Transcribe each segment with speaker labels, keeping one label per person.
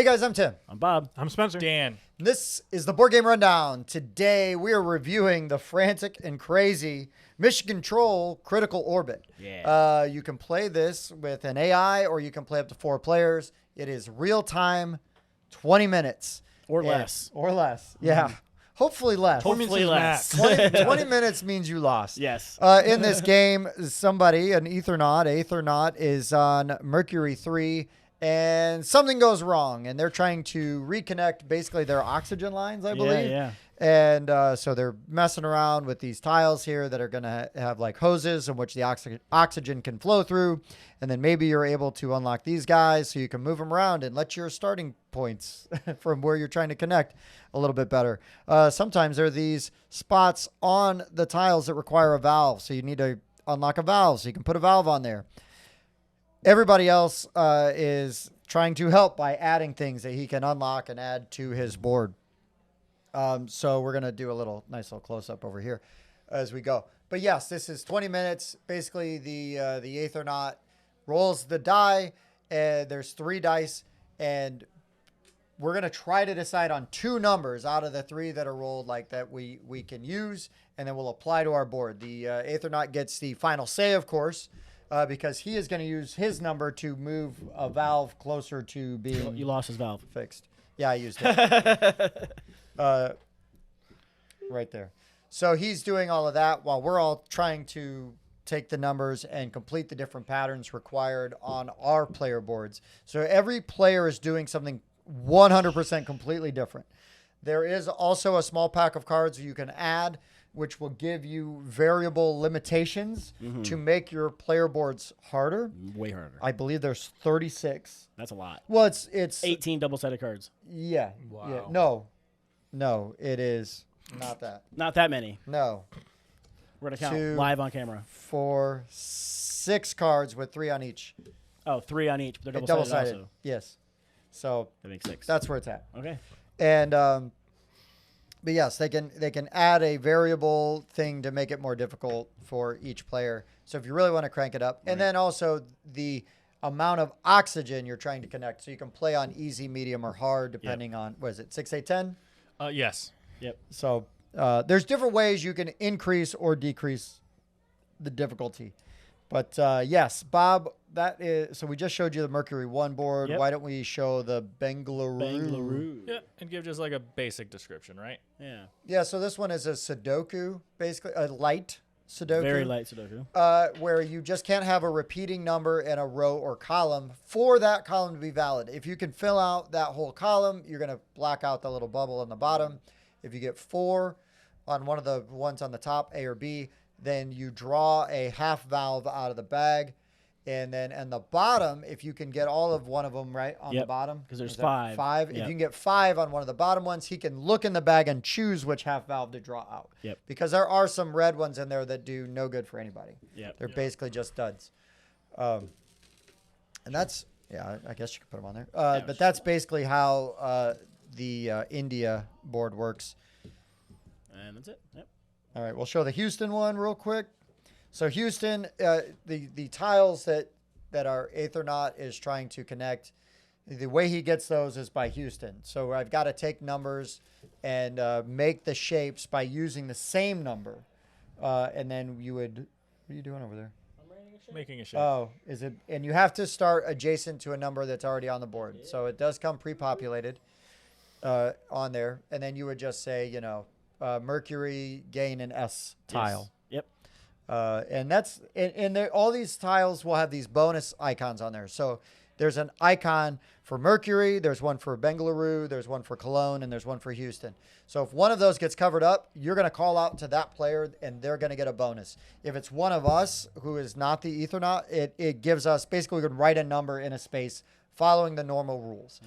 Speaker 1: guys, I'm Tim.
Speaker 2: I'm Bob.
Speaker 3: I'm Spencer.
Speaker 4: Dan.
Speaker 1: This is the Board Game Rundown. Today we are reviewing the Frantic and Crazy Mission Control Critical Orbit.
Speaker 2: Yeah.
Speaker 1: You can play this with an AI or you can play up to 4 players. It is real time, 20 minutes.
Speaker 2: Or less.
Speaker 1: Or less. Yeah. Hopefully less.
Speaker 2: Hopefully less.
Speaker 1: 20 minutes means you lost.
Speaker 2: Yes.
Speaker 1: In this game, somebody, an Aethernaut is on Mercury 3, and something goes wrong, and they're trying to reconnect basically their oxygen lines, I believe.
Speaker 2: Yeah.
Speaker 1: And so they're messing around with these tiles here that are going to have like hoses in which the oxygen can flow through. And then maybe you're able to unlock these guys so you can move them around and let your starting points from where you're trying to connect a little bit better. Sometimes there are these spots on the tiles that require a valve. So you need to unlock a valve so you can put a valve on there. Everybody else is trying to help by adding things that he can unlock and add to his board. So we're going to do a nice little close-up over here as we go. But yes, this is 20 minutes. Basically, the Aethernaut rolls the die, and there's 3 dice, and we're going to try to decide on 2 numbers out of the 3 that are rolled like that we can use, and then we'll apply to our board. The Aethernaut gets the final say, of course, because he is going to use his number to move a valve closer to being
Speaker 2: You lost his valve.
Speaker 1: fixed. Yeah, I used it. Right there. So he's doing all of that while we're all trying to take the numbers and complete the different patterns required on our player boards. So every player is doing something 100% completely different. There is also a small pack of cards you can add, which will give you variable limitations to make your player boards harder.
Speaker 2: Way harder.
Speaker 1: I believe there's 36.
Speaker 2: That's a lot.
Speaker 1: Well, it's
Speaker 2: 18 double-sided cards.
Speaker 1: Yeah.
Speaker 4: Wow.
Speaker 1: Yeah. No, it is not that.
Speaker 2: Not that many.
Speaker 1: No.
Speaker 2: We're going to count
Speaker 1: 2,
Speaker 2: live on camera.
Speaker 1: 4, 6 cards with 3 on each.
Speaker 2: Oh, 3 on each. But they're
Speaker 1: Double
Speaker 2: double-sided
Speaker 1: sided.
Speaker 2: also.
Speaker 1: Yes. So
Speaker 2: That makes 6.
Speaker 1: that's where it's at.
Speaker 2: Okay.
Speaker 1: And but yes, they can add a variable thing to make it more difficult for each player. So if you really want to crank it up, and then also the amount of oxygen you're trying to connect, so you can play on easy, medium, or hard depending on what is it, 6, 8, 10?
Speaker 4: Yes.
Speaker 2: Yep.
Speaker 1: So there's different ways you can increase or decrease the difficulty. But yes, Bob, that is. So we just showed you the Mercury 1 board.
Speaker 2: Yep.
Speaker 1: Why don't we show the Bengaluru?
Speaker 4: Yeah, and give just like a basic description, right?
Speaker 2: Yeah.
Speaker 1: Yeah, so this one is a Sudoku, basically a light Sudoku.
Speaker 2: Very light Sudoku.
Speaker 1: Where you just can't have a repeating number in a row or column for that column to be valid. If you can fill out that whole column, you're going to black out the little bubble on the bottom. If you get 4 on one of the ones on the top, A or B, then you draw a half valve out of the bag. And then on the bottom, if you can get all of one of them right on the bottom.
Speaker 2: Because there's
Speaker 1: is that
Speaker 2: 5.
Speaker 1: 5.
Speaker 2: Yep.
Speaker 1: If you can get 5 on one of the bottom ones, he can look in the bag and choose which half valve to draw out.
Speaker 2: Yep.
Speaker 1: Because there are some red ones in there that do no good for anybody.
Speaker 2: Yep.
Speaker 1: They're basically just duds. And that's, yeah, I guess you could put them on there. But that's basically how the India board works.
Speaker 2: And that's it. Yep.
Speaker 1: All right, we'll show the Houston one real quick. So Houston, the tiles that our Aethernaut is trying to connect, the way he gets those is by Houston. So I've got to take numbers and make the shapes by using the same number. And then you would, what are you doing over there?
Speaker 4: Making a shape.
Speaker 1: Oh, is it? And you have to start adjacent to a number that's already on the board. So it does come pre-populated on there. And then you would just say, Mercury, gain an S tile.
Speaker 2: Yes. Yep.
Speaker 1: And that's all these tiles will have these bonus icons on there. So there's an icon for Mercury, there's one for Bengaluru, there's one for Cologne, and there's one for Houston. So if one of those gets covered up, you're going to call out to that player, and they're going to get a bonus. If it's one of us who is not the Aethernaut, it gives us, basically we can write a number in a space following the normal rules.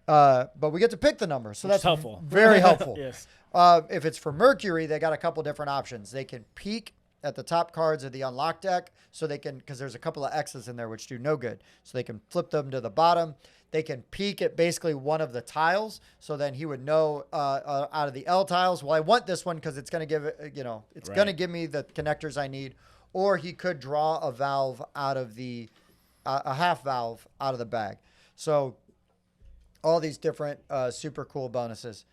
Speaker 1: But we get to pick the number, so that's
Speaker 2: helpful.
Speaker 1: Very helpful.
Speaker 2: Yes.
Speaker 1: If it's for Mercury, they got a couple different options. They can peek at the top cards of the unlocked deck, so they can, because there's a couple of X's in there which do no good, so they can flip them to the bottom. They can peek at basically one of the tiles, so then he would know out of the L tiles, well, I want this one because it's going to give it, it's going to give me the connectors I need. Or he could draw a valve out of the, a half valve out of the bag. So all these different super cool bonuses.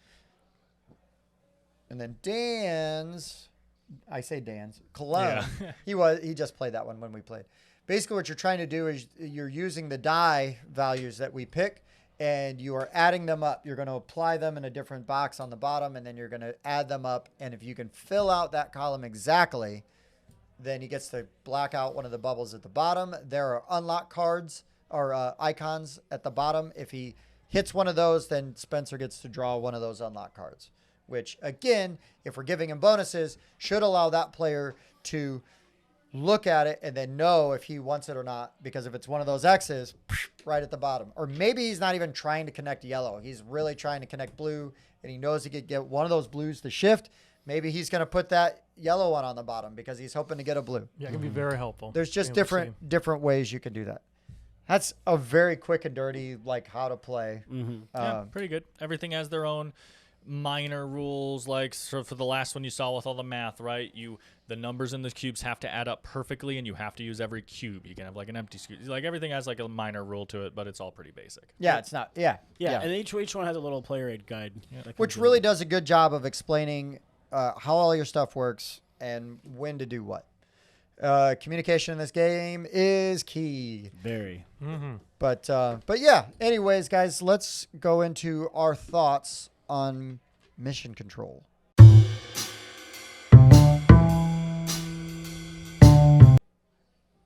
Speaker 1: And then Dan's, Cologne.
Speaker 4: Yeah.
Speaker 1: He just played that one when we played. Basically, what you're trying to do is you're using the die values that we pick, and you are adding them up. You're going to apply them in a different box on the bottom, and then you're going to add them up. And if you can fill out that column exactly, then he gets to black out one of the bubbles at the bottom. There are unlock cards or icons at the bottom. If he hits one of those, then Spencer gets to draw one of those unlock cards, which, again, if we're giving him bonuses, should allow that player to look at it and then know if he wants it or not. Because if it's one of those X's, right at the bottom. Or maybe he's not even trying to connect yellow. He's really trying to connect blue, and he knows he could get one of those blues to shift. Maybe he's going to put that yellow one on the bottom because he's hoping to get a blue.
Speaker 3: Yeah, it can be very helpful.
Speaker 1: There's just different ways you can do that. That's a very quick and dirty, like, how to play.
Speaker 4: Yeah, pretty good. Everything has their own minor rules, like so for the last one you saw with all the math, right? The numbers in the cubes have to add up perfectly, and you have to use every cube. You can have like an empty cube. Like everything has like a minor rule to it, but it's all pretty basic.
Speaker 1: Yeah, it's not. Yeah.
Speaker 2: And each one has a little player aid guide. that
Speaker 1: Which
Speaker 2: comes
Speaker 1: really
Speaker 2: in.
Speaker 1: does a good job of explaining how all your stuff works and when to do what. Communication in this game is key.
Speaker 2: Very.
Speaker 1: But yeah, anyways, guys, let's go into our thoughts on mission control.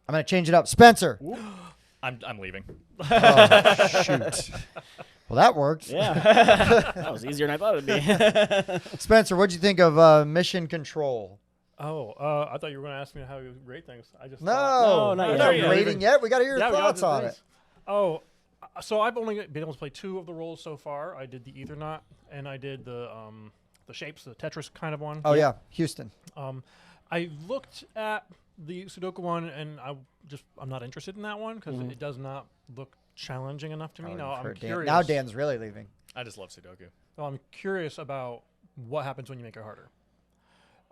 Speaker 1: I'm going to change it up. Spencer.
Speaker 4: I'm leaving.
Speaker 1: Oh, shoot. Well, that worked.
Speaker 2: Yeah. That was easier than I thought it'd be.
Speaker 1: Spencer, what'd you think of mission control?
Speaker 3: Oh, I thought you were going to ask me how you rate things. I just
Speaker 1: No,
Speaker 3: thought,
Speaker 2: not
Speaker 1: we're
Speaker 2: yet.
Speaker 1: not
Speaker 2: Yeah,
Speaker 1: rating yet. We got to hear your
Speaker 3: we got
Speaker 1: thoughts
Speaker 3: the
Speaker 1: on
Speaker 3: things.
Speaker 1: it.
Speaker 3: Oh, so I've only been able to play 2 of the roles so far. I did the Ethernaut, and I did the shapes, the Tetris kind of one.
Speaker 1: Oh, yeah. Houston.
Speaker 3: I looked at the Sudoku one, and I'm not interested in that one because it does not look challenging enough to me.
Speaker 1: Oh,
Speaker 3: Now
Speaker 1: you've
Speaker 3: I'm
Speaker 1: heard Dan.
Speaker 3: curious.
Speaker 1: Now Dan's really leaving.
Speaker 4: I just love Sudoku.
Speaker 3: Well, I'm curious about what happens when you make it harder.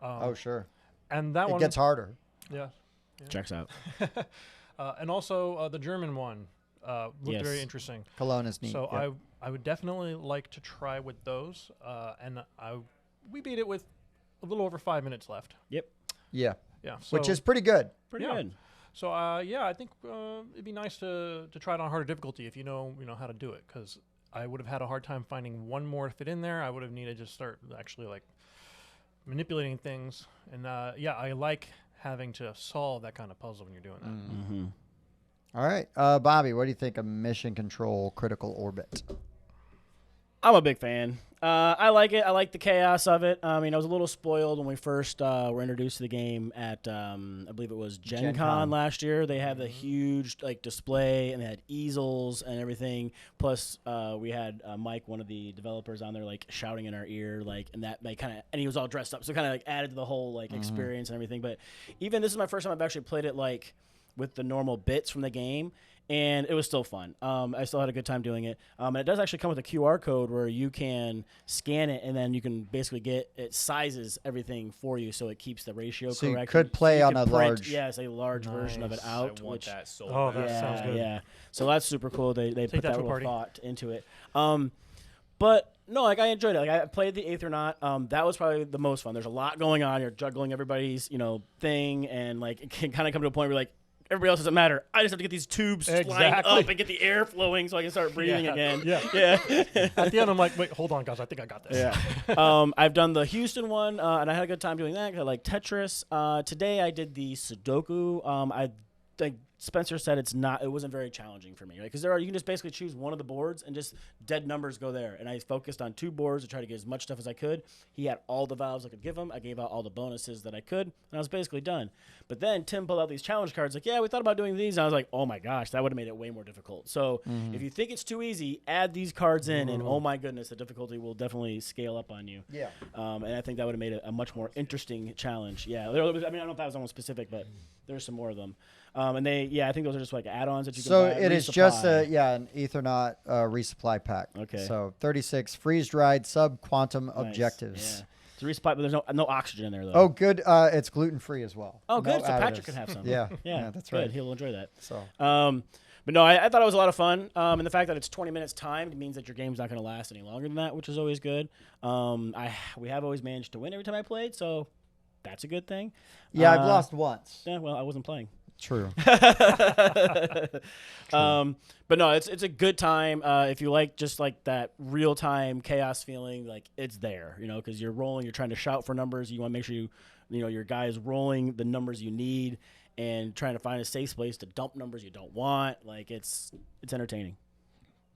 Speaker 1: Oh, sure.
Speaker 3: And that
Speaker 1: It
Speaker 3: one
Speaker 1: gets harder.
Speaker 3: Yeah.
Speaker 2: Checks out.
Speaker 3: And also the German one looked very interesting.
Speaker 1: Cologne is neat.
Speaker 3: So
Speaker 1: yeah.
Speaker 3: I would definitely like to try with those. And we beat it with a little over 5 minutes left.
Speaker 2: Yep.
Speaker 1: Yeah.
Speaker 3: Yeah. So,
Speaker 1: Which is pretty good.
Speaker 2: Pretty
Speaker 3: Yeah.
Speaker 2: good.
Speaker 3: So I think it'd be nice to try it on harder difficulty if you know how to do it, because I would have had a hard time finding one more to fit in there. I would have needed to start actually like manipulating things, and I like having to solve that kind of puzzle when you're doing that.
Speaker 1: All right. Bobby, what do you think of mission control critical orbit?
Speaker 2: I'm a big fan. I like it. I like the chaos of it. I mean, I was a little spoiled when we first were introduced to the game at, I believe it was Gen Con last year. They had the huge display, and they had easels and everything. Plus, we had Mike, one of the developers, on there shouting in our ear, and that and he was all dressed up, so kind of added to the whole experience and everything. But even this is my first time I've actually played it with the normal bits from the game. And it was still fun. I still had a good time doing it. And it does actually come with a QR code where you can scan it, and then you can basically it sizes everything for you, so it keeps the ratio correct.
Speaker 1: So you could play on a large.
Speaker 2: Yes, a large version of it out.
Speaker 4: I want that so
Speaker 3: Oh,
Speaker 4: bad.
Speaker 3: that sounds good.
Speaker 2: Yeah. So that's super cool. They put that
Speaker 3: that to a
Speaker 2: little
Speaker 3: party.
Speaker 2: thought into it. But no, I enjoyed it. I played the Aethernaut. That was probably the most fun. There's a lot going on. You're juggling everybody's thing, and it can kind of come to a point where everybody else doesn't matter. I just have to get these tubes lined up and get the air flowing so I can start breathing again.
Speaker 3: Yeah. At the end, I'm like, wait, hold on, guys. I think I got this.
Speaker 2: Yeah. I've done the Houston one, and I had a good time doing that because I like Tetris. Today I did the Sudoku. I think Spencer said it wasn't very challenging for me, right? Because you can just basically choose one of the boards and just dead numbers go there. And I focused on 2 boards to try to get as much stuff as I could. He had all the valves I could give him. I gave out all the bonuses that I could, and I was basically done. But then Tim pulled out these challenge cards, yeah, we thought about doing these. And I was like, oh my gosh, that would have made it way more difficult. So if you think it's too easy, add these cards in, and oh my goodness, the difficulty will definitely scale up on you.
Speaker 1: Yeah.
Speaker 2: And I think that would have made it a much more interesting challenge. Yeah. I don't know if that was almost specific, but there's some more of them. And I think those are just add-ons that you can buy.
Speaker 1: So it is just an Ethernaut resupply pack.
Speaker 2: Okay.
Speaker 1: So 36 freeze-dried sub-quantum objectives.
Speaker 2: Yeah. It's a resupply, but there's no oxygen in there, though.
Speaker 1: Oh, good. It's gluten-free as well.
Speaker 2: Oh, good.
Speaker 1: No
Speaker 2: So Patrick
Speaker 1: additives.
Speaker 2: can have some.
Speaker 1: Yeah.
Speaker 2: Yeah,
Speaker 1: that's
Speaker 2: good.
Speaker 1: right.
Speaker 2: He'll enjoy that.
Speaker 1: So.
Speaker 2: But no, I thought it was a lot of fun. And the fact that it's 20 minutes timed means that your game's not going to last any longer than that, which is always good. We have always managed to win every time I played, so that's a good thing.
Speaker 1: Yeah, I've lost once.
Speaker 2: Yeah, well, I wasn't playing.
Speaker 1: True.
Speaker 2: But no, it's a good time. If you like just like that real time chaos feeling, like it's there, because you're rolling, you're trying to shout for numbers. You want to make sure your guy is rolling the numbers you need and trying to find a safe place to dump numbers you don't want. Like it's entertaining.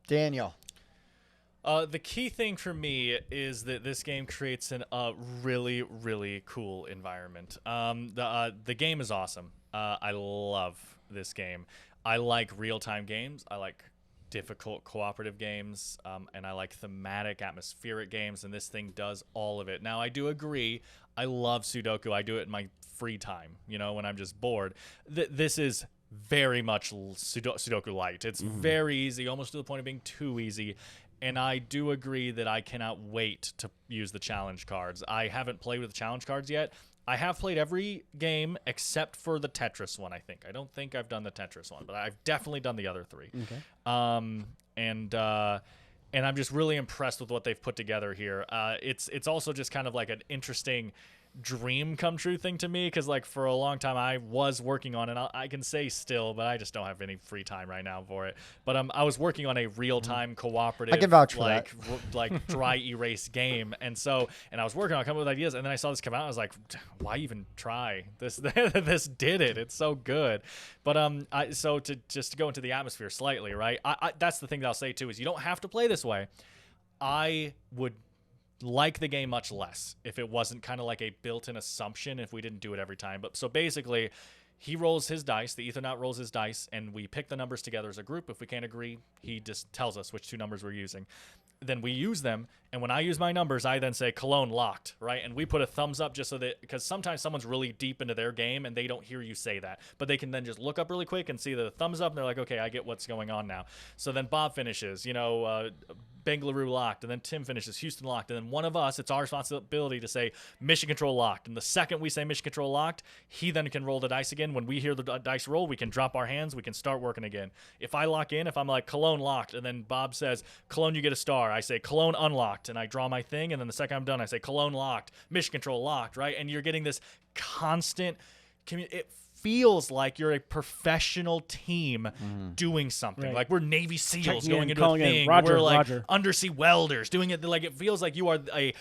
Speaker 2: Daniel.
Speaker 4: The key thing for me is that this game creates a really, really cool environment. The game is awesome. I love this game. I like real-time games. I like difficult cooperative games, and I like thematic, atmospheric games, and this thing does all of it. Now, I do agree. I love Sudoku. I do it in my free time, when I'm just bored. This is very much Sudoku light. It's very easy, almost to the point of being too easy. And I do agree that I cannot wait to use the challenge cards. I haven't played with the challenge cards yet. I have played every game except for the Tetris one, I think. I don't think I've done the Tetris one, but I've definitely done the other three.
Speaker 2: Okay.
Speaker 4: And I'm just really impressed with what they've put together here. It's also just kind of like an interesting dream come true thing to me, because like for a long time I was working on it. I can say still, but I just don't have any free time right now for it. But I was working on a real-time cooperative,
Speaker 1: I can vouch for
Speaker 4: like like dry erase game, and I was working on coming up with ideas, and then I saw this come out. I was like, why even try this? This did it. It's so good. But so to go into the atmosphere slightly, right? I that's the thing that I'll say too, is you don't have to play this way. I would like the game much less if it wasn't kind of like a built-in assumption if we didn't do it every time. But so basically, he rolls his dice, the Ethernaut rolls his dice, and we pick the numbers together as a group. If we can't agree, he just tells us which two numbers we're using. Then we use them, and when I use my numbers, I then say Cologne locked, right? And we put a thumbs up just so that, because sometimes someone's really deep into their game and they don't hear you say that, but they can then just look up really quick and see the thumbs up, and they're like, okay, I get what's going on now. So then Bob finishes, Bengaluru locked, and then Tim finishes Houston locked, and then one of us, it's our responsibility to say Mission Control locked. And the second we say Mission Control locked, he then can roll the dice again. When we hear the dice roll, we can drop our hands, we can start working again. If I lock in, if I'm like Cologne locked, and then Bob says Cologne, you get a star, I say Cologne unlocked, and I draw my thing, and then the second I'm done, I say Cologne locked, Mission Control locked, right? And you're getting this constant it feels like you're a professional team doing something.
Speaker 2: Right.
Speaker 4: Like we're Navy SEALs
Speaker 2: Checking
Speaker 4: going
Speaker 2: in,
Speaker 4: into a
Speaker 2: calling in.
Speaker 4: thing.
Speaker 2: Roger,
Speaker 4: we're like
Speaker 2: Roger.
Speaker 4: undersea welders doing it. Like it feels like you are a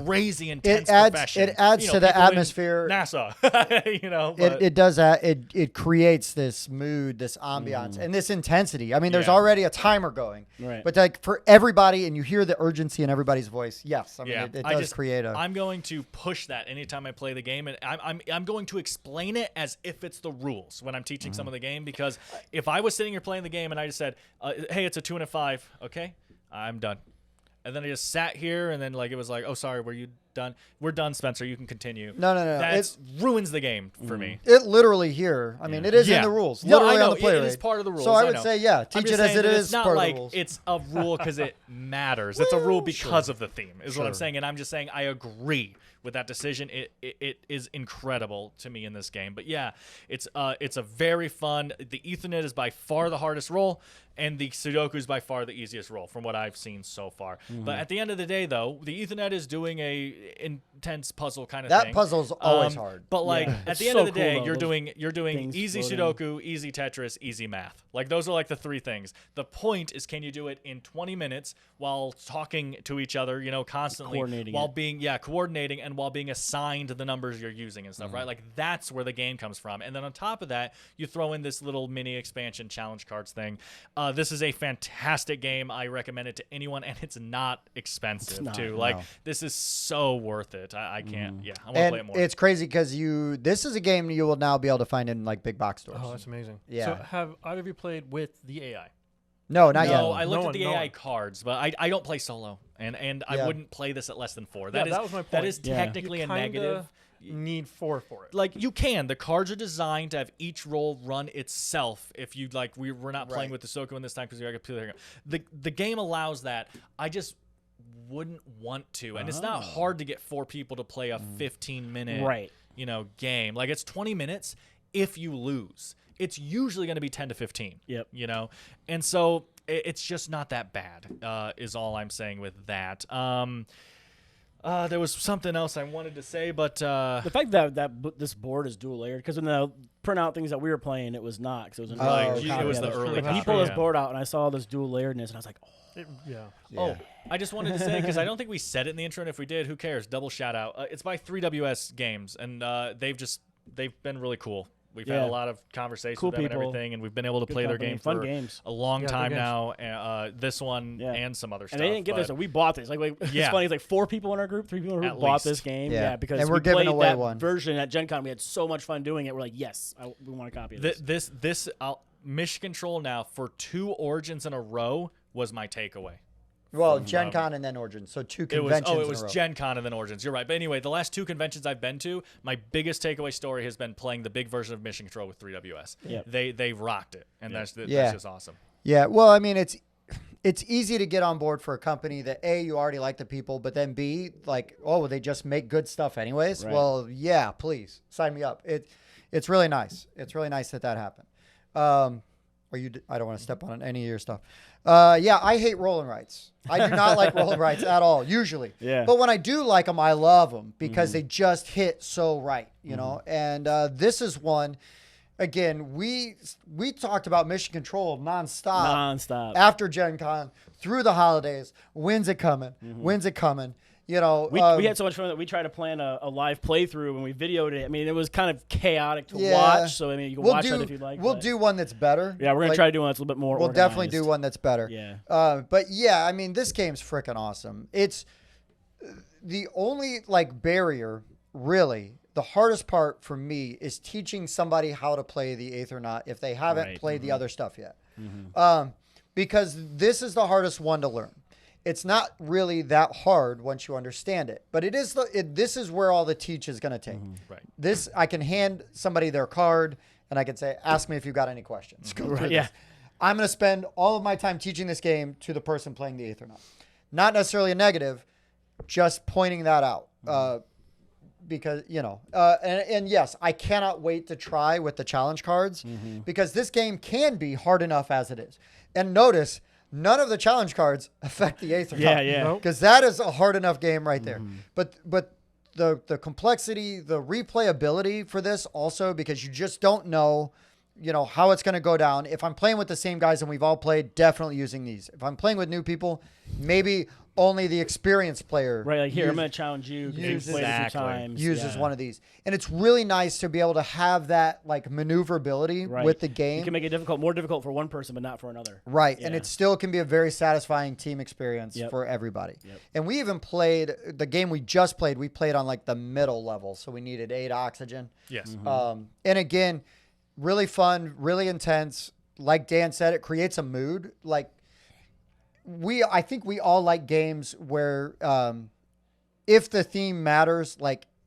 Speaker 4: crazy intense
Speaker 1: It adds
Speaker 4: profession.
Speaker 1: to the
Speaker 4: people in
Speaker 1: atmosphere.
Speaker 4: NASA, but
Speaker 1: It does that. It creates this mood, this ambiance, and this intensity. I mean, there's
Speaker 4: Yeah.
Speaker 1: already a timer going,
Speaker 2: Right.
Speaker 1: but like for everybody, and you hear the urgency in everybody's voice. Yes, I mean,
Speaker 4: yeah,
Speaker 1: it does create a.
Speaker 4: I'm going to push that anytime I play the game, and I'm going to explain it as if it's the rules when I'm teaching some of the game. Because if I was sitting here playing the game and I just said, "Hey, it's a 2 and a 5," okay, I'm done. And then I just sat here, and then like it was like, "Oh, sorry, were you done? We're done, Spencer. You can continue."
Speaker 1: No.
Speaker 4: That ruins the game for me.
Speaker 1: It literally here. I mean, it is in the rules.
Speaker 4: No,
Speaker 1: Literally
Speaker 4: I know.
Speaker 1: on the player
Speaker 4: It is
Speaker 1: aid.
Speaker 4: part of the rules.
Speaker 1: So I would
Speaker 4: know.
Speaker 1: say, yeah,
Speaker 4: I'm
Speaker 1: teach
Speaker 4: just
Speaker 1: it as
Speaker 4: saying
Speaker 1: it
Speaker 4: that
Speaker 1: is.
Speaker 4: It's not
Speaker 1: part
Speaker 4: like
Speaker 1: of the rules.
Speaker 4: it's a rule because it matters. It's a rule because of the theme, is what I'm
Speaker 1: Sure.
Speaker 4: saying. And I'm just saying I agree with that decision. It is incredible to me in this game. But yeah, it's a very fun. The Ethernet is by far the hardest roll, and the Sudoku is by far the easiest roll from what I've seen so far. But at the end of the day, though, the Ethernet is doing a intense puzzle kind of thing.
Speaker 1: That puzzle's always hard.
Speaker 4: But like
Speaker 2: Yeah.
Speaker 4: at
Speaker 2: It's
Speaker 4: the end
Speaker 2: so
Speaker 4: of the day,
Speaker 2: cool, though,
Speaker 4: you're doing
Speaker 2: things
Speaker 4: easy
Speaker 2: floating.
Speaker 4: Sudoku, easy Tetris, easy math. Like those are like the three things. The point is, can you do it in 20 minutes while talking to each other, constantly,
Speaker 2: Coordinating
Speaker 4: while
Speaker 2: it.
Speaker 4: being coordinating and while being assigned the numbers you're using and stuff, right? Like that's where the game comes from. And then on top of that, you throw in this little mini expansion challenge cards thing. This is a fantastic game. I recommend it to anyone, and it's not expensive
Speaker 2: not,
Speaker 4: too. Like
Speaker 1: no.
Speaker 4: this is so worth it. I can't. Yeah, I want to
Speaker 1: And
Speaker 4: play it more.
Speaker 1: it's crazy because this is a game you will now be able to find in like big box stores.
Speaker 3: Oh, that's amazing.
Speaker 1: Yeah.
Speaker 3: So have either of you played with the AI?
Speaker 1: No, not
Speaker 4: No,
Speaker 1: yet.
Speaker 4: I looked
Speaker 3: No
Speaker 4: at the
Speaker 3: one- no
Speaker 4: AI
Speaker 3: one.
Speaker 4: cards, but I don't play solo, and I
Speaker 1: Yeah.
Speaker 4: wouldn't play this at less than 4.
Speaker 3: Yeah, that was my
Speaker 4: That
Speaker 3: point.
Speaker 4: is
Speaker 2: Yeah.
Speaker 4: technically
Speaker 3: You
Speaker 4: a
Speaker 3: kinda
Speaker 4: negative.
Speaker 3: Need 4 for it.
Speaker 4: Like you can. The cards are designed to have each roll run itself. If you like, we're not playing
Speaker 1: Right.
Speaker 4: with the Soku this time because we got to the game allows that. I just wouldn't want to, and it's not hard to get 4 people to play a 15-minute
Speaker 2: Right.
Speaker 4: game. Like it's 20 minutes if you lose. it's usually going to be 10 to 15.
Speaker 2: Yep.
Speaker 4: You know, and so it's just not that bad. Is all I'm saying with that. There was something else I wanted to say, but
Speaker 2: the fact that this board is dual layered, because in the printout things that we were playing, it was not. Because it was
Speaker 4: it was the early.
Speaker 2: Like, he pulled this board out, and I saw this dual layeredness, and I was like, oh.
Speaker 4: Oh, I just wanted to say, because I don't think we said it in the intro, and if we did, who cares? Double shout out. It's by 3WS Games, and they've been really cool. We've had a lot of conversations with them and everything, and we've been able to play their game for a long time now. This one and some other stuff.
Speaker 2: And they didn't give us we bought this. It's funny. It's like 4 people in our group, 3 people who bought this game. Yeah, because
Speaker 1: and we're
Speaker 2: we
Speaker 1: giving
Speaker 2: played
Speaker 1: away
Speaker 2: that
Speaker 1: one
Speaker 2: version at Gen Con. We had so much fun doing it. We're like, yes, we want a copy of this.
Speaker 4: This Mission Control now for 2 Origins in a row was my takeaway.
Speaker 1: Well, Gen Con and then Origins, so 2 conventions.
Speaker 4: It was Gen Con and then Origins. You're right. But anyway, the last 2 conventions I've been to, my biggest takeaway story has been playing the big version of Mission Control with 3WS.
Speaker 2: Yep.
Speaker 4: They rocked it, and that's just awesome.
Speaker 1: Yeah, well, I mean, it's easy to get on board for a company that A, you already like the people, but then B, like, oh, they just make good stuff anyways.
Speaker 2: Right.
Speaker 1: Well, yeah, please sign me up. It's really nice. It's really nice that happened. I don't want to step on any of your stuff. I hate rolling rights. I do not like rolling rights at all, usually.
Speaker 2: Yeah.
Speaker 1: But when I do like them, I love them because they just hit so right, you know. And this is one. Again, we talked about Mission Control nonstop after Gen Con, through the holidays. When's it coming? When's it coming? You know,
Speaker 2: we had so much fun that we tried to plan a live playthrough and we videoed it. I mean, it was kind of chaotic to watch. So I mean, you can watch that if you'd like.
Speaker 1: We'll do one that's better.
Speaker 2: Yeah, we're gonna try to do one that's a little bit more.
Speaker 1: We'll definitely do one that's better.
Speaker 2: Yeah.
Speaker 1: But yeah, I mean, this game's freaking awesome. It's the only barrier, really. The hardest part for me is teaching somebody how to play the Aethernaut if they haven't played the other stuff yet. Because this is the hardest one to learn. It's not really that hard once you understand it, but this is where all the teach is going to take.
Speaker 4: Right.
Speaker 1: This, I can hand somebody their card and I can say, ask me if you've got any questions. Go through this. I'm going to spend all of my time teaching this game to the person playing the Aethernaut. Not necessarily a negative, just pointing that out. Because, you know, and yes, I cannot wait to try with the challenge cards because this game can be hard enough as it is. And notice, none of the challenge cards affect the Aethernaut.
Speaker 2: Yeah.
Speaker 1: Because that is a hard enough game right there. But the complexity, the replayability for this also, because you just don't know, you know, how it's going to go down. If I'm playing with the same guys and we've all played, definitely using these. If I'm playing with new people, maybe only the experienced player.
Speaker 2: Right, like here, I'm going to challenge you because you've played a few times.
Speaker 1: Uses one of these. And it's really nice to be able to have that maneuverability with the game.
Speaker 2: You can make it more difficult for one person, but not for another.
Speaker 1: Right, and it still can be a very satisfying team experience for everybody. And we even played, the game we just played, we played on the middle level, so we needed 8 oxygen.
Speaker 4: Yes.
Speaker 1: And again, really fun, really intense. Like Dan said, it creates a mood. I think we all like games where if the theme matters,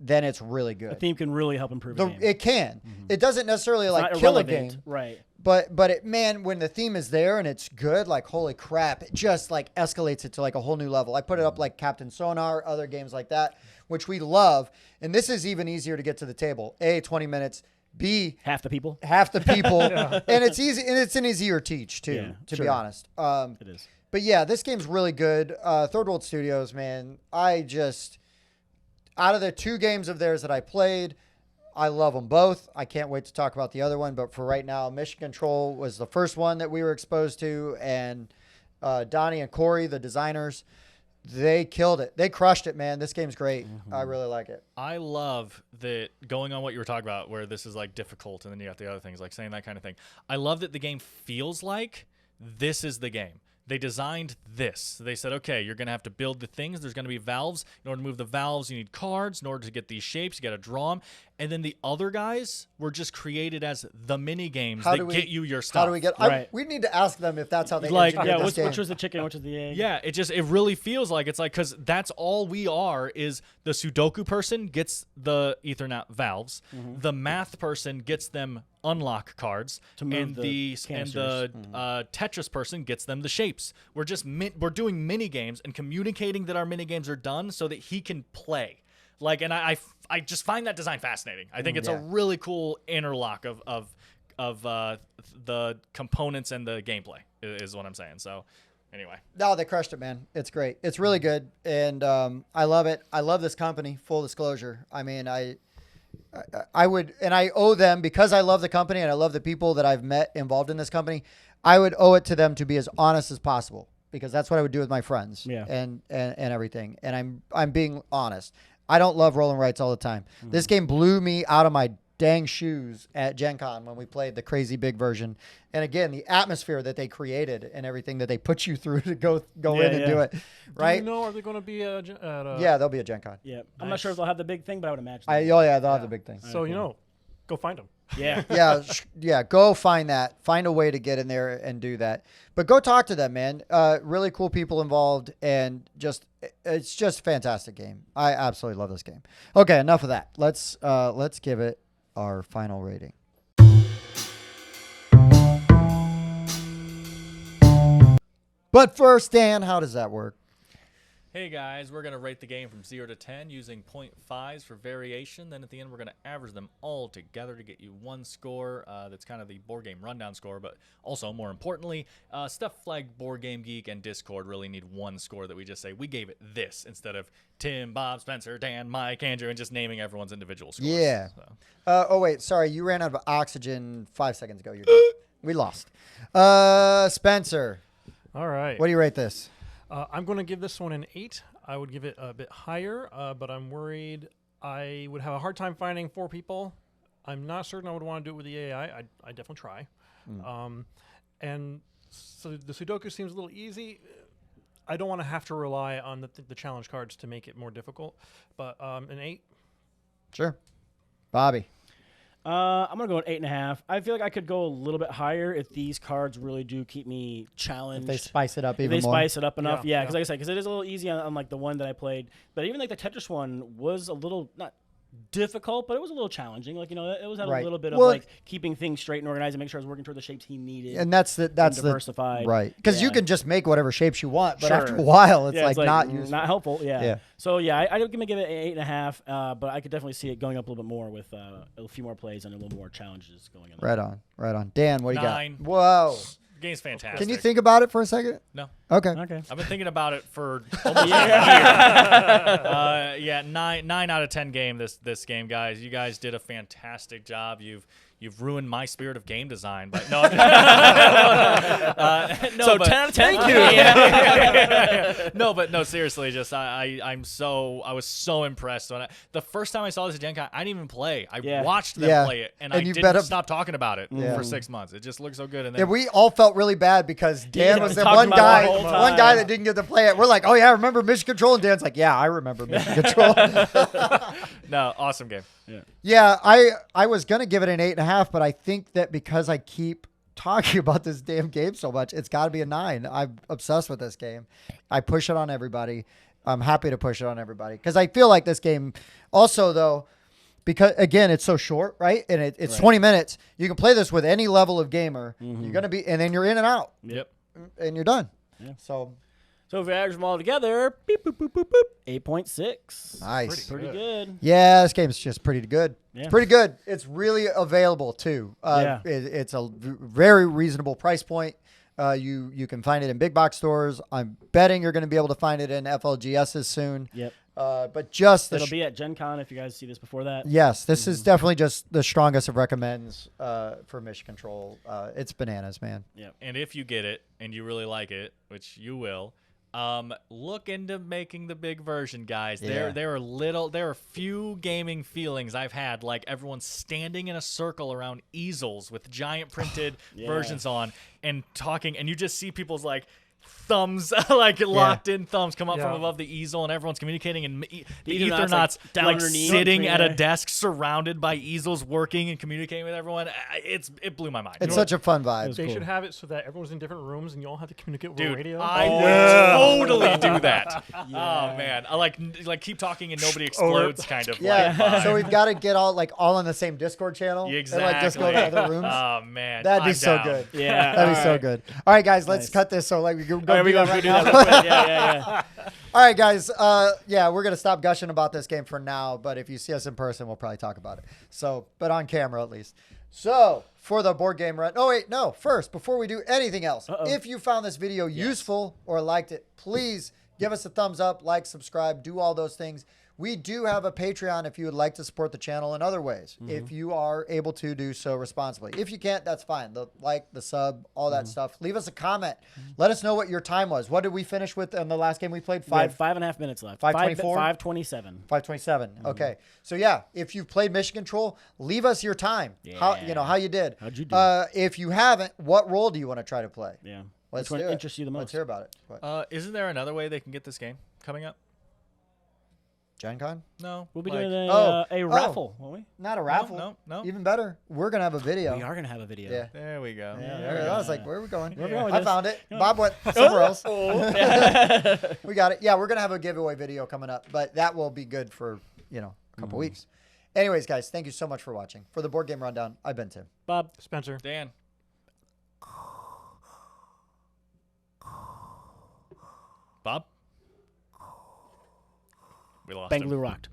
Speaker 1: then it's really good.
Speaker 2: The theme can really help improve the game.
Speaker 1: It can. It doesn't necessarily
Speaker 2: it's
Speaker 1: kill a game.
Speaker 2: Right.
Speaker 1: But when the theme is there and it's good, holy crap, it just escalates it to a whole new level. I put it up like Captain Sonar, other games like that, which we love. And this is even easier to get to the table. A, 20 minutes. B,
Speaker 2: half the people.
Speaker 1: And it's easy, and it's an easier teach too, to be honest.
Speaker 2: It is.
Speaker 1: But yeah, this game's really good. Third World Studios, man, out of the 2 games of theirs that I played, I love them both. I can't wait to talk about the other one, but for right now, Mission Control was the first one that we were exposed to, and Donnie and Corey, the designers, they killed it. They crushed it, man. This game's great. I really like it.
Speaker 4: I love that, going on what you were talking about, where this is difficult, and then you got the other things, saying that kind of thing. I love that the game feels like this is the game. They designed this. They said, okay, you're going to have to build the things. There's going to be valves. In order to move the valves, you need cards. In order to get these shapes, you got to draw them. And then the other guys were just created as the mini games that get you your stuff.
Speaker 1: How do we get? We need to ask them if that's how they engineered this game.
Speaker 2: Which was the chicken, which was the egg.
Speaker 4: Yeah, it really feels like it's because that's all we are. Is the Sudoku person gets the Ethernet valves, the math person gets them unlock cards, and the Tetris person gets them the shapes. We're just we're doing mini games and communicating that our mini games are done so that he can play. And I just find that design fascinating. I think it's a really cool interlock of the components and the gameplay is what I'm saying. So anyway,
Speaker 1: No, they crushed it, man. It's great. It's really good, and I love it. I love this company. Full disclosure. I mean, I would, and I owe them because I love the company and I love the people that I've met involved in this company. I would owe it to them to be as honest as possible because that's what I would do with my friends and everything. And I'm being honest. I don't love rolling rights all the time. Mm-hmm. This game blew me out of my dang shoes at Gen Con when we played the crazy big version. And again, the atmosphere that they created and everything that they put you through to go in and do it. Right?
Speaker 3: Do you know, are they going to be
Speaker 1: yeah, there'll be a Gen Con.
Speaker 2: Yeah. I'm not sure if they'll have the big thing, but I would imagine.
Speaker 1: They'll have the big thing.
Speaker 3: So, go find them.
Speaker 2: Yeah.
Speaker 1: Yeah, go find that. Find a way to get in there and do that. But go talk to them, man. Really cool people involved, and it's just a fantastic game. I absolutely love this game. Okay, enough of that. Let's give it our final rating. But first, Dan, how does that work?
Speaker 4: hey guys, we're going to rate the game from 0 to 10 using 0.5s for variation. Then at the end, we're going to average them all together to get you one score that's kind of the board game rundown score. But also, more importantly, stuff like Board Game Geek and Discord really need one score that we just say, we gave it this, instead of Tim, Bob, Spencer, Dan, Mike, Andrew, and just naming everyone's individual scores.
Speaker 1: Yeah.
Speaker 4: So.
Speaker 1: Oh, wait. Sorry. You ran out of oxygen 5 seconds ago. We lost. Spencer.
Speaker 3: All right.
Speaker 1: What do you rate this?
Speaker 3: I'm going to give this one an 8. I would give it a bit higher, but I'm worried I would have a hard time finding 4 people. I'm not certain I would want to do it with the AI. I definitely try. And so the Sudoku seems a little easy. I don't want to have to rely on the challenge cards to make it more difficult, but an 8.
Speaker 1: Sure. Bobby.
Speaker 2: I'm going to go at 8.5. I feel like I could go a little bit higher if these cards really do keep me challenged.
Speaker 1: If they spice it up
Speaker 2: if
Speaker 1: even more.
Speaker 2: they spice it up enough. Yeah, because
Speaker 3: yeah.
Speaker 2: like I said, because it is a little easy on like the one that I played. But even like the Tetris one was a little, not difficult, but it was a little challenging. Like, you know, it was had
Speaker 1: Right.
Speaker 2: a little bit of
Speaker 1: Well,
Speaker 2: like keeping things straight and organized and make sure I was working toward the shapes he needed.
Speaker 1: And that's
Speaker 2: diversified.
Speaker 1: Right. Because you
Speaker 2: Yeah.
Speaker 1: can just make whatever shapes you want, but
Speaker 2: Sure.
Speaker 1: after a while, it's
Speaker 2: Yeah,
Speaker 1: like not useful.
Speaker 2: not helpful. Yeah.
Speaker 1: Yeah.
Speaker 2: So yeah, I'm gonna give it an 8.5. But I could definitely see it going up a little bit more with a few more plays and a little more challenges going on.
Speaker 1: Right on. Right on. Dan, what do you
Speaker 4: 9.
Speaker 1: got? Whoa.
Speaker 4: Game's fantastic.
Speaker 1: Can you think about it for a second?
Speaker 4: No.
Speaker 1: Okay.
Speaker 2: Okay.
Speaker 4: I've been thinking about it for almost a year. Yeah, 9 out of 10 game. This game, guys. You guys did a fantastic job. You've ruined my spirit of game design, but no. No,
Speaker 2: So
Speaker 4: but,
Speaker 2: 10 out of 10.
Speaker 4: Thank you. Yeah. No, but no, seriously. Just I was so impressed when the first time I saw this at Gen Con. I didn't even play. I watched them play it, and I
Speaker 1: you
Speaker 4: didn't stop talking about it
Speaker 1: Yeah.
Speaker 4: for 6 months. It just looked so good. And
Speaker 1: Yeah,
Speaker 4: then
Speaker 1: we all felt really bad because Dan
Speaker 2: Yeah,
Speaker 1: was the
Speaker 2: talking
Speaker 1: one
Speaker 2: about
Speaker 1: guy,
Speaker 2: it the whole
Speaker 1: one guy
Speaker 2: time.
Speaker 1: that didn't get to play it. We're like, oh yeah, I remember Mission Control, and Dan's like, yeah, I remember Mission Control.
Speaker 4: no, awesome game.
Speaker 1: Yeah, I was gonna give it an 8.5, but I think that because I keep talking about this damn game so much, it's got to be a 9. I'm obsessed with this game. I push it on everybody. I'm happy to push it on everybody because I feel like this game also though, because again it's so short, right? And it's 20 minutes. You can play this with any level of gamer. You're gonna be, and then you're in and out,
Speaker 4: Yep.
Speaker 1: and you're done.
Speaker 2: Yeah.
Speaker 1: So
Speaker 2: So if we average them all together, beep, boop, boop, boop, boop, 8.6.
Speaker 1: nice.
Speaker 2: Pretty good.
Speaker 1: Yeah, this game's just pretty good.
Speaker 2: Yeah.
Speaker 1: It's pretty good. It's really available too. It's a very reasonable price point. You can find it in big box stores. I'm betting you're going to be able to find it in FLGSs soon.
Speaker 2: Yep.
Speaker 1: But just
Speaker 2: It'll be at Gen Con if you guys see this before that.
Speaker 1: yes, this is definitely just the strongest of recommends for Mission Control. It's bananas, man.
Speaker 4: And if you get it and you really like it, which you will, look into making the big version, guys.
Speaker 1: Yeah.
Speaker 4: There are few gaming feelings I've had, like everyone standing in a circle around easels with giant printed versions on and talking, and you just see people's like thumbs, like locked in thumbs come up from above the easel, and everyone's communicating, and the Ethernauts
Speaker 2: down
Speaker 4: like
Speaker 2: underneath,
Speaker 4: sitting at a
Speaker 2: yeah.
Speaker 4: desk surrounded by easels working and communicating with everyone. It blew my mind.
Speaker 1: It's such a fun vibe.
Speaker 3: They should have it so that everyone's in different rooms and you all have to communicate over
Speaker 4: Dude,
Speaker 3: radio.
Speaker 4: I would totally do that. Oh man, I like keep talking and nobody explodes, kind of.
Speaker 1: Yeah,
Speaker 4: Like, vibe.
Speaker 1: so we've got to get all on the same Discord channel.
Speaker 4: Exactly.
Speaker 1: And just go to other rooms.
Speaker 4: Oh man,
Speaker 1: That'd be
Speaker 4: I'm
Speaker 1: so
Speaker 4: down.
Speaker 1: good.
Speaker 2: Yeah.
Speaker 1: That'd be so
Speaker 2: Alright.
Speaker 1: good. All right, guys, let's
Speaker 2: Nice.
Speaker 1: cut this so we can go
Speaker 2: All right,
Speaker 1: do
Speaker 2: we
Speaker 1: that
Speaker 2: go
Speaker 1: right
Speaker 2: do
Speaker 1: now.
Speaker 2: that real quick. Yeah.
Speaker 1: All right, guys. Yeah, we're gonna stop gushing about this game for now. But if you see us in person, we'll probably talk about it. So, but on camera at least. So, for the board game run. Oh wait, no. First, before we do anything else, if you found this video useful or liked it, please give us a thumbs up, like, subscribe, do all those things. We do have a Patreon if you would like to support the channel in other ways, if you are able to do so responsibly. If you can't, that's fine. The like, the sub, all that stuff. Leave us a comment. Let us know what your time was. What did we finish with in the last game we played?
Speaker 2: We had 5.5 minutes left.
Speaker 1: 5:24?
Speaker 2: 5:27.
Speaker 1: 5:27. Okay. So yeah, if you've played Mission Control, leave us your time. How how you did.
Speaker 2: How'd you do?
Speaker 1: If you haven't, what role do you want to try to play?
Speaker 2: Yeah.
Speaker 1: Let's
Speaker 2: Which
Speaker 1: do
Speaker 2: one
Speaker 1: it.
Speaker 2: interests you the most?
Speaker 1: Let's hear about it. What?
Speaker 4: Isn't there another way they can get this game coming up?
Speaker 1: Gen Con?
Speaker 4: No.
Speaker 2: We'll be
Speaker 4: like-
Speaker 2: doing
Speaker 1: Oh.
Speaker 2: a raffle, won't we?
Speaker 1: Not a raffle.
Speaker 4: no.
Speaker 1: Even better. We're gonna have a video.
Speaker 2: We are going to have a video.
Speaker 1: Yeah.
Speaker 4: There we go.
Speaker 1: Yeah, there it is. I was like, where are we going?
Speaker 2: Where are we going with
Speaker 1: I
Speaker 2: this?
Speaker 1: found it. Bob went somewhere else. We got it. Yeah, we're going to have a giveaway video coming up, but that will be good for, a couple weeks. Anyways, guys, thank you so much for watching. For the Board Game Rundown, I've been Tim.
Speaker 2: Bob.
Speaker 3: Spencer.
Speaker 4: Dan. Bob? We lost him.
Speaker 2: Bangalore rocked.